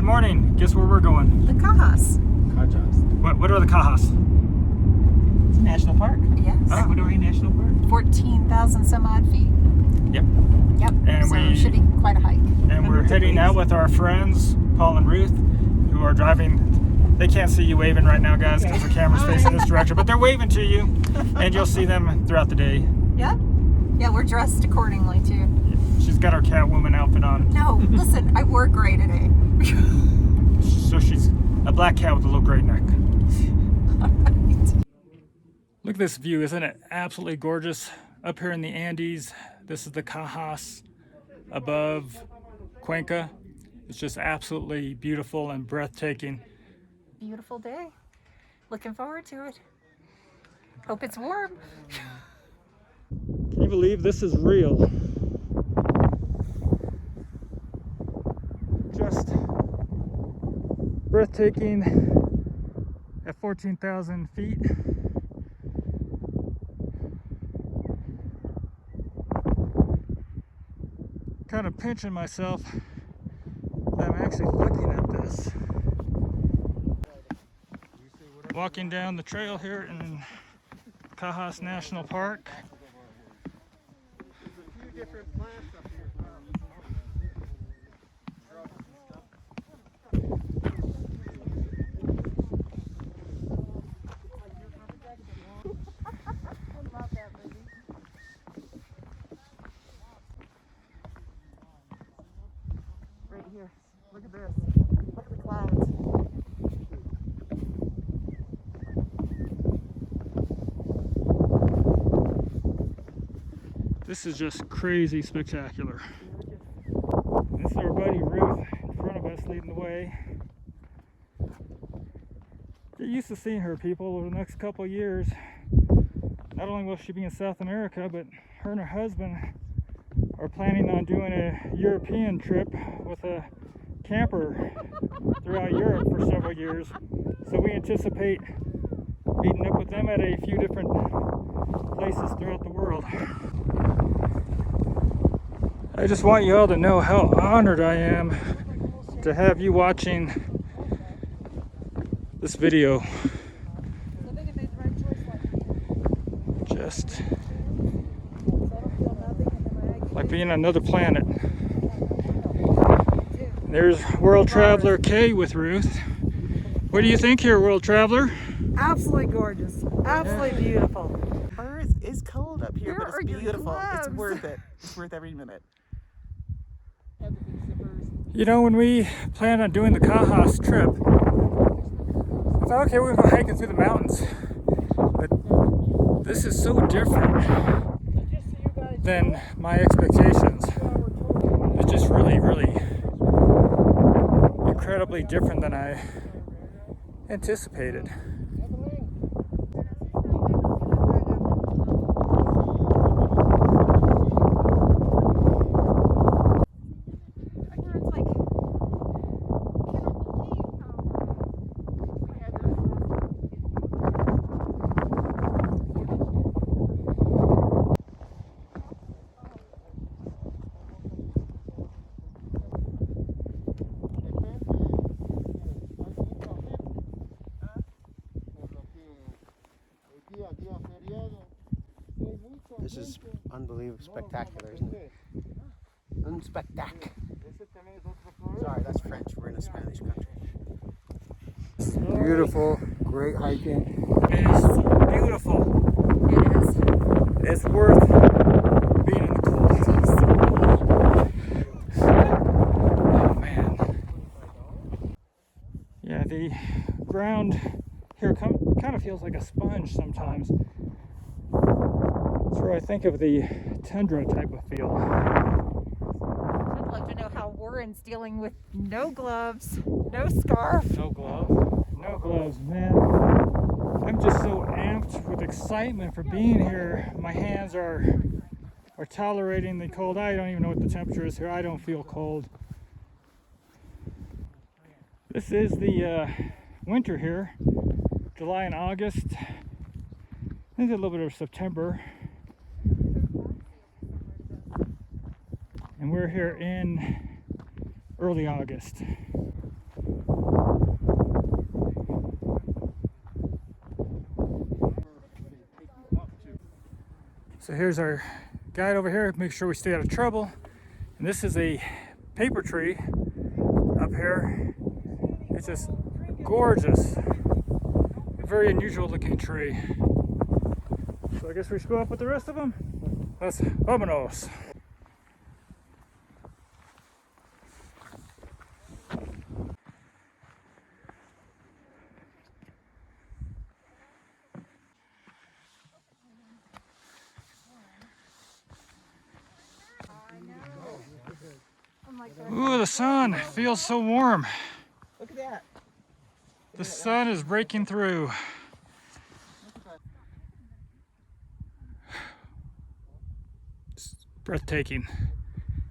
morning. Guess where we're going? The Cajas. Cajas. What are the Cajas? It's a national park. Yes. Ecuadorian National Park. 14,000 some odd feet. Yep. Yep. And so it should be quite a hike. And we're heading out with our friends, Paul and Ruth, who are driving. They can't see you waving right now, guys, because the camera's facing this direction, but they're waving to you, and you'll see them throughout the day. Yeah. Yeah, we're dressed accordingly, too. She's got her Catwoman outfit on. No, listen, I wore gray today. So she's a black cat with a little gray neck. Look at this view, isn't it absolutely gorgeous? Up here in the Andes, this is the Cajas above Cuenca. It's just absolutely beautiful and breathtaking. Beautiful day. Looking forward to it. Hope it's warm. Can you believe this is real? Just breathtaking at 14,000 feet. Kind of pinching myself that I'm actually looking at this. Walking down the trail here in Cajas National Park. Different plants up here. I love that movie. Right here. Look at this. Look at the clouds. This is just crazy spectacular. This is our buddy Ruth in front of us leading the way. Get used to seeing her, people, over the next couple of years. Not only will she be in South America, but her and her husband are planning on doing a European trip with a camper throughout Europe for several years. So we anticipate meeting up with them at a few different places throughout the world. I just want you all to know how honored I am to have you watching this video. Just like being on another planet. There's World Traveler K with Ruth. What do you think here, World Traveler? Absolutely gorgeous. Absolutely beautiful. It's cold up here, Where but are it's your beautiful. It's gloves? worth it. It's worth every minute. You know, when we planned on doing the Cajas trip, I thought, okay, we're going to go hiking through the mountains. But this is so different than my expectations. It's just really, really incredibly different than I anticipated. This is unbelievable, spectacular, isn't it? Unspectac. Sorry, that's French. We're in a Spanish country. Beautiful, great hiking. It is beautiful. It is. It's worth being in the cold. Oh man. Yeah, the ground here kind of feels like a sponge sometimes. That's where I think of the tundra type of feel. I'd love to know how Warren's dealing with no gloves, no scarf. No gloves. No gloves, man. I'm just so amped with excitement for being here. My hands are tolerating the cold. I don't even know what the temperature is here. I don't feel cold. This is the winter here, July and August. I think a little bit of September. And we're here in early August. So here's our guide over here. Make sure we stay out of trouble. And this is a paper tree up here. It's just gorgeous. A very unusual looking tree. So I guess we should go up with the rest of them. Let's vámonos. Ooh, the sun feels so warm. Look at that. The sun is breaking through. It's breathtaking.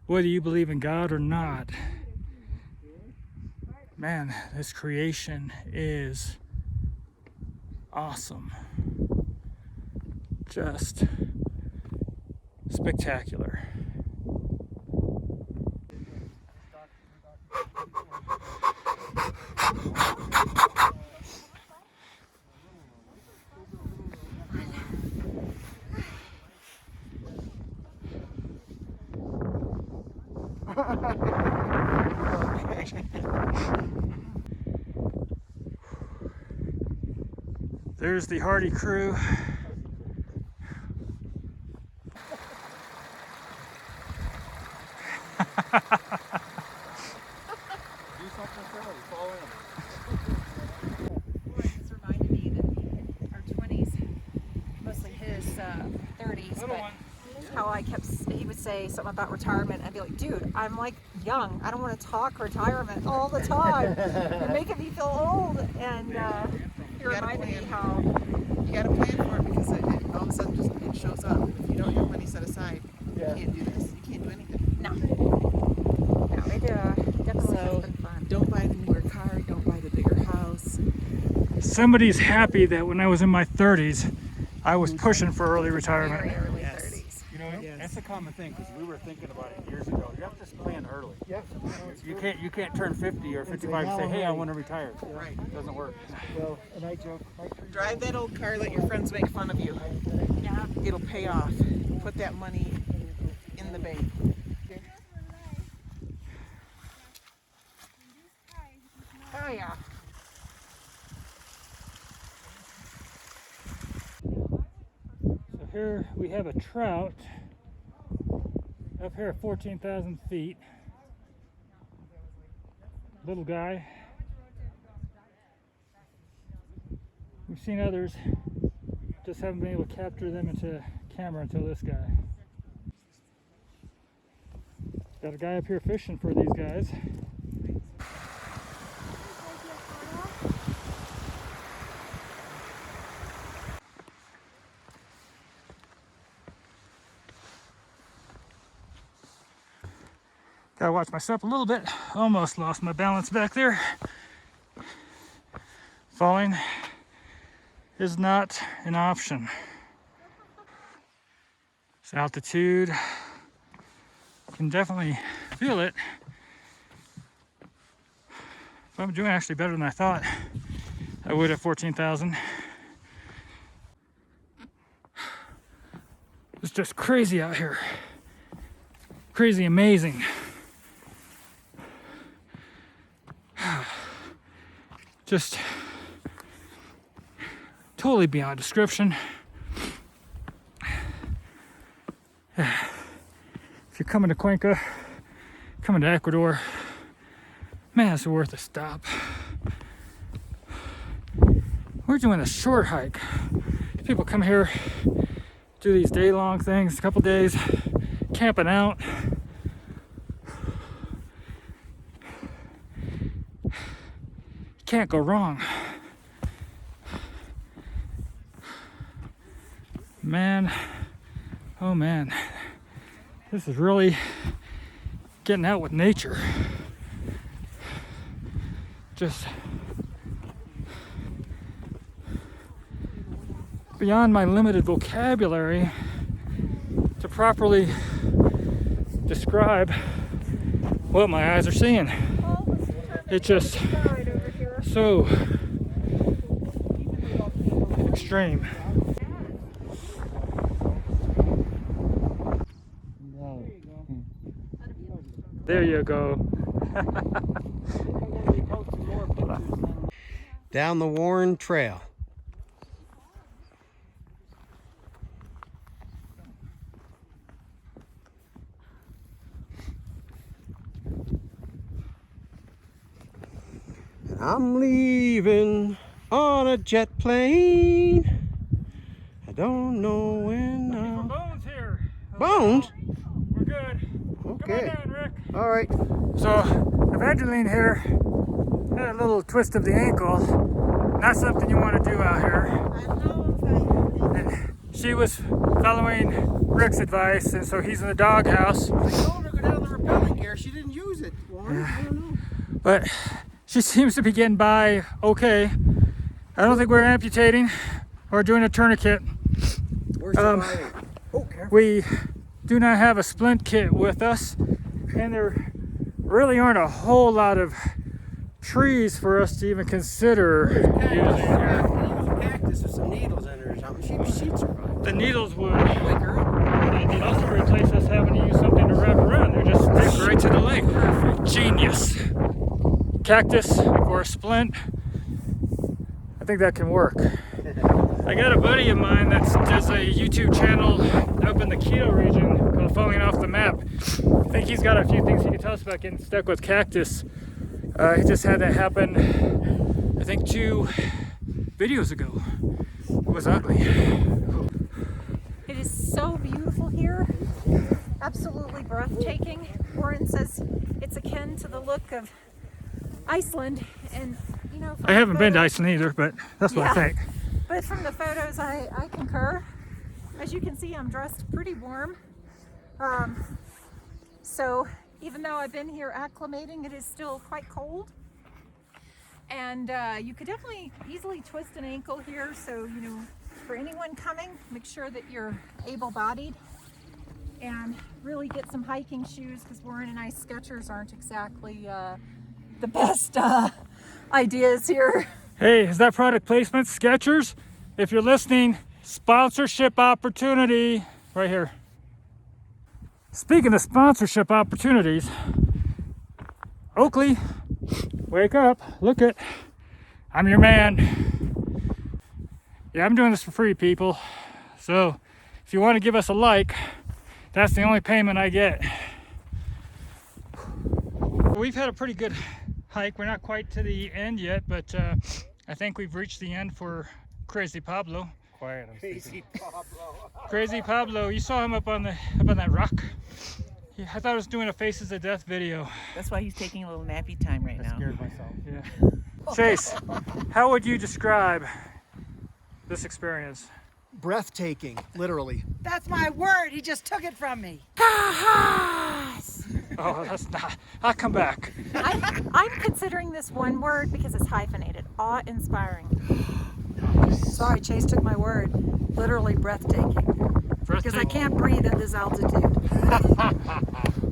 Whether you believe in God or not, man, this creation is awesome. Just spectacular. There's the hardy crew. It's reminded me that our 20s, mostly his 30s, but how he would say something about retirement. I'd be like, dude, I'm like young. I don't want to talk retirement all the time. You're making me feel old. And it reminded me how You got to plan for it because all of a sudden it shows up. If you don't have money set aside, you can't do this. You can't do anything. no, it definitely has been fun. Don't buy the newer car. Don't buy the bigger house. Somebody's happy that when I was in my 30s, I was pushing for early retirement. Very early Yes. 30s. You know, Yes. that's a common thing because we were thinking about it years ago. You have to plan early. Yeah. You can't turn 50 or 55 and say, hey, I want to retire. Right. It doesn't work. Well, and I joke. Drive that old car. Let your friends make fun of you. Yeah. It'll pay off. Put that money in the bank. Oh yeah. So here we have a trout up here at 14,000 feet. Little guy. We've seen others, just haven't been able to capture them into camera until this guy. Got a guy up here fishing for these guys. Gotta watch myself a little bit. Almost lost my balance back there. Falling is not an option. This altitude, can definitely feel it. But I'm doing actually better than I thought I would at 14,000. It's just crazy out here. Crazy amazing. Just totally beyond description. If you're coming to Cuenca, coming to Ecuador, man, it's worth a stop. We're doing a short hike. People come here, do these day-long things, a couple days, camping out. Can't go wrong. Man, oh man, this is really getting out with nature. Just beyond my limited vocabulary to properly describe what my eyes are seeing. It's just so extreme. There you go. Down the Warren Trail. And I'm leaving on a jet plane. I don't know when. Bones here. Bones? We're good. Okay. Come on down, Rick. All right. So, Evangeline here had a little twist of the ankle. Not something you want to do out here. And she was following Rick's advice, and so he's in the doghouse. I told her to go down the rappelling gear. She didn't use it. Warren. I don't know. But she seems to be getting by okay. I don't think we're amputating or doing a tourniquet. We're surviving. We do not have a splint kit with us, and there really aren't a whole lot of trees for us to even consider using here. Use a cactus with some needles in her or something. She'd survive. The needles would Wake her up. also replace us having to use something to wrap around. They just stick right to the leg. Genius. Cactus or a splint. I think that can work. I got a buddy of mine that does a YouTube channel up in the Keto region called Falling Off the Map. I think he's got a few things he can tell us about getting stuck with cactus. He just had that happen, I think 2 videos ago. It was ugly. It is so beautiful here. Absolutely breathtaking. Warren says it's akin to the look of Iceland, and you know. I haven't been to Iceland either, but that's what I think. But from the photos, I concur. As you can see, I'm dressed pretty warm. So even though I've been here acclimating, it is still quite cold. And you could definitely easily twist an ankle here. So, you know, for anyone coming, make sure that you're able-bodied and really get some hiking shoes, because Warren and I Skechers aren't exactly the best ideas here. Hey, is that product placement? Skechers? If you're listening, sponsorship opportunity right here. Speaking of sponsorship opportunities, Oakley, wake up, look it, I'm your man. Yeah, I'm doing this for free, people. So if you want to give us a like, that's the only payment I get. We've had a pretty good hike. We're not quite to the end yet, but I think we've reached the end for Crazy Pablo. Quiet, I'm Crazy Pablo. Crazy Pablo, you saw him up on that rock. Yeah, I thought I was doing a Faces of Death video. That's why he's taking a little nappy time right now. Scared myself. Yeah. Chase, how would you describe this experience? Breathtaking, literally. That's my word. He just took it from me. Cajas! Oh, that's not. I'll come back. I'm considering this one word because it's hyphenated. Awe-inspiring. Sorry, Chase took my word. Literally breathtaking. Because I can't breathe at this altitude.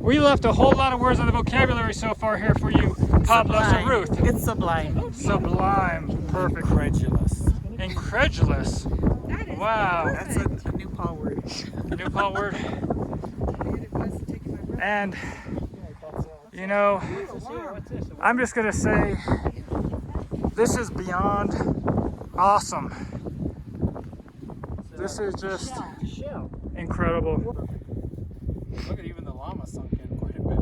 We left a whole lot of words on the vocabulary so far here for you, Pablo. So Ruth. It's sublime. Sublime. Perfect. Incredulous. Incredulous. Wow. That's a new Paul word. New Paul word. And, you know, I'm just going to say this is beyond awesome. This is just incredible. Look at even the llama sunk in quite a bit.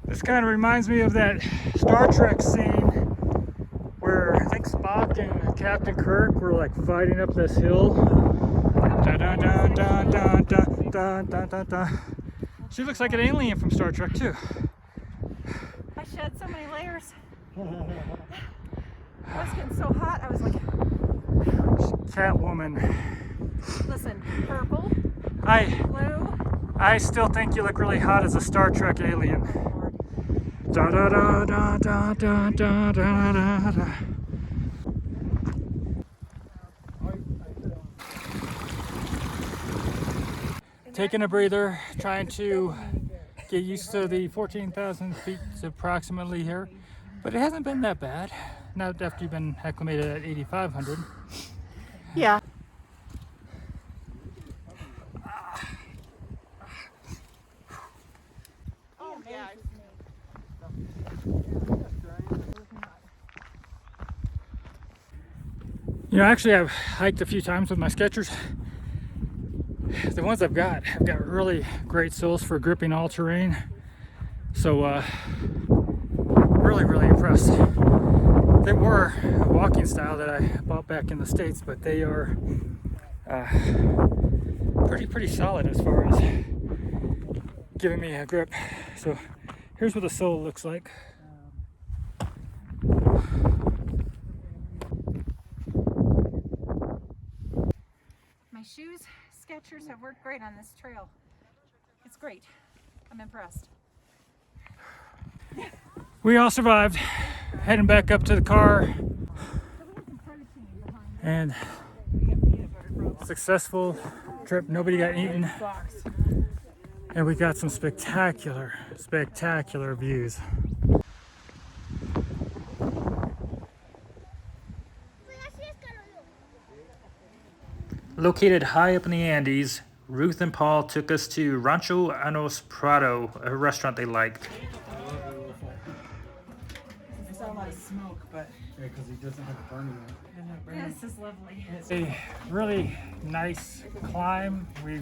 This kind of reminds me of that Star Trek scene where I think Spock and Captain Kirk were like fighting up this hill. Dun, dun, dun, dun, dun, dun, dun, dun, dun, dun. She looks like an alien from Star Trek too. I shed so many layers. I was getting so hot, I was like, Catwoman. listen, purple, blue. I still think you look really hot as a Star Trek alien. Da da da da da da da da da da. Taking a breather, trying to get used to the 14,000 feet approximately here, but it hasn't been that bad. Not after you've been acclimated at 8,500. Yeah. You know, actually I've hiked a few times with my Skechers. The ones I've got have got really great soles for gripping all terrain. So really impressed. They were a walking style that I bought back in the States, but they are pretty solid as far as giving me a grip. So here's what the sole looks like. My shoes, Skechers, have worked great on this trail. It's great. I'm impressed. We all survived. Heading back up to the car. And successful trip. Nobody got eaten. And we got some spectacular views. Located high up in the Andes, Ruth and Paul took us to Rancho Anos Prado, a restaurant they liked. I saw a lot of smoke, but Because he doesn't have a burning one. This is lovely. It's a really nice climb. We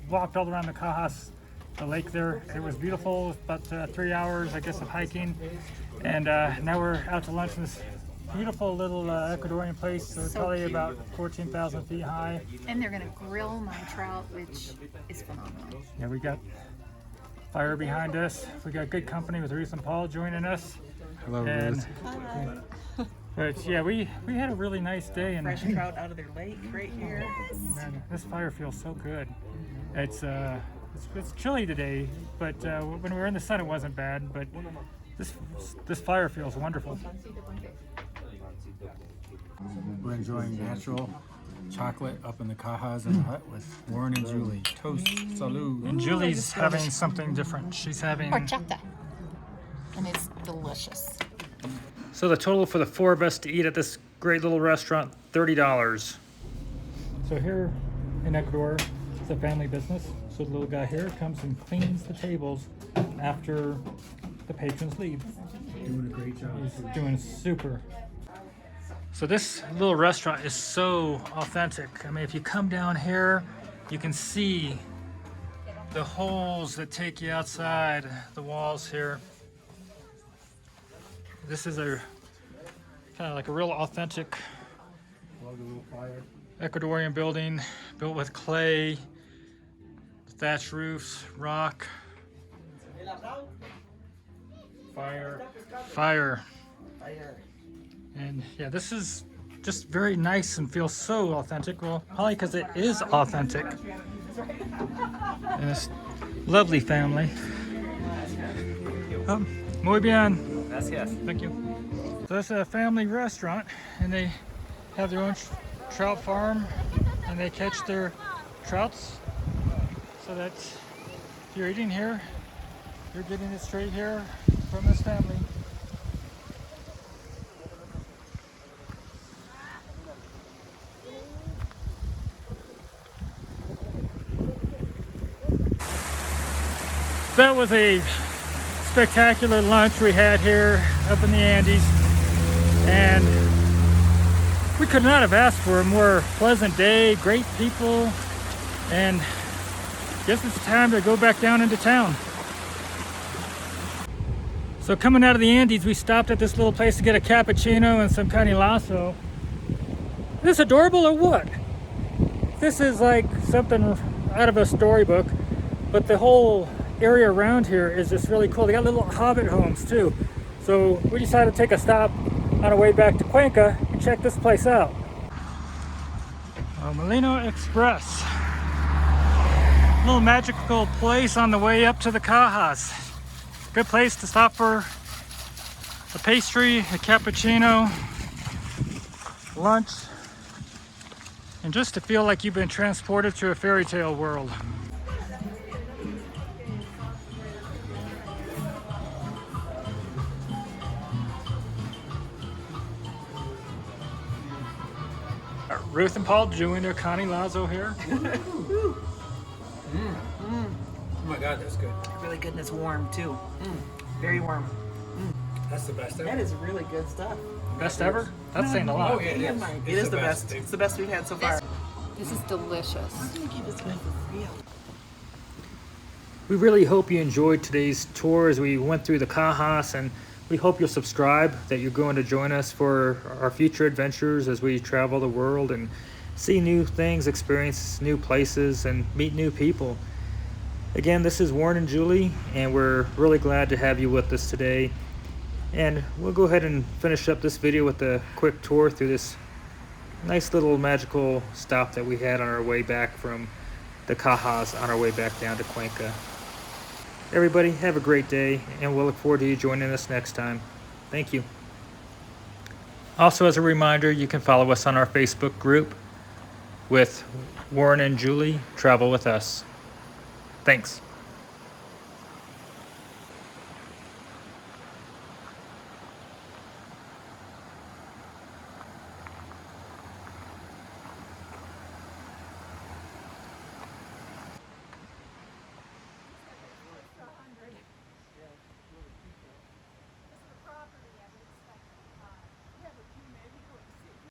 walked all around the Cajas, the lake there. It was beautiful. About 3 hours, I guess, of hiking. And now we're out to lunch in this beautiful little Ecuadorian place. So it's probably about 14,000 feet high. And they're gonna grill my trout, which is phenomenal. Yeah, we got fire behind us. We got good company with Ruth and Paul joining us. Hello, And, Ruth. but yeah, we had a really nice day. And fresh trout out of their lake right here. man, this fire feels so good. It's chilly today, but when we were in the sun, it wasn't bad. But this fire feels wonderful. We're enjoying natural chocolate up in the Cajas in the hut with Warren and Julie. Toast, salud. And Julie's having something different. She's having. Horchata. And it's delicious. So the total for the four of us to eat at this great little restaurant, $30. So here in Ecuador, it's a family business. So the little guy here comes and cleans the tables after the patrons leave. Doing a great job. He's doing super. So this little restaurant is so authentic. I mean, if you come down here, you can see the holes that take you outside the walls here. This is a kind of like a real authentic Ecuadorian building built with clay, thatch roofs, rock, fire. And yeah, this is just very nice and feels so authentic. Well, probably because it is authentic. And this lovely family. Muy bien. Gracias. Thank you. So it's a family restaurant, and they have their own trout farm, and they catch their trouts. So that if you're eating here, you're getting it straight here from this family. That was a spectacular lunch we had here up in the Andes, and we could not have asked for a more pleasant day, great people, and guess it's time to go back down into town. So coming out of the Andes, we stopped at this little place to get a cappuccino and some canilazo. Is this adorable or what? This is like something out of a storybook, but the whole area around here is just really cool. They got little hobbit homes too. So we decided to take a stop on our way back to Cuenca and check this place out. Molino Express. Little magical place on the way up to the Cajas. Good place to stop for a pastry, a cappuccino, lunch, and just to feel like you've been transported to a fairy tale world. Ruth and Paul doing their canilazo here. Oh my God, that's good. Really good, and it's warm too. Very warm. That's the best ever. That is really good stuff. Best ever? That's saying a lot. It is the best. It's the best we've had so far. This is delicious. We really hope you enjoyed today's tour as we went through the Cajas, and we hope you'll subscribe, that you're going to join us for our future adventures as we travel the world and see new things, experience new places, and meet new people. Again, this is Warren and Julie, and we're really glad to have you with us today. And we'll go ahead and finish up this video with a quick tour through this nice little magical stop that we had on our way back from the Cajas on our way back down to Cuenca. Everybody, have a great day, and we'll look forward to you joining us next time. Thank you. Also, as a reminder, you can follow us on our Facebook group with Warren and Julie Travel With Us. Thanks.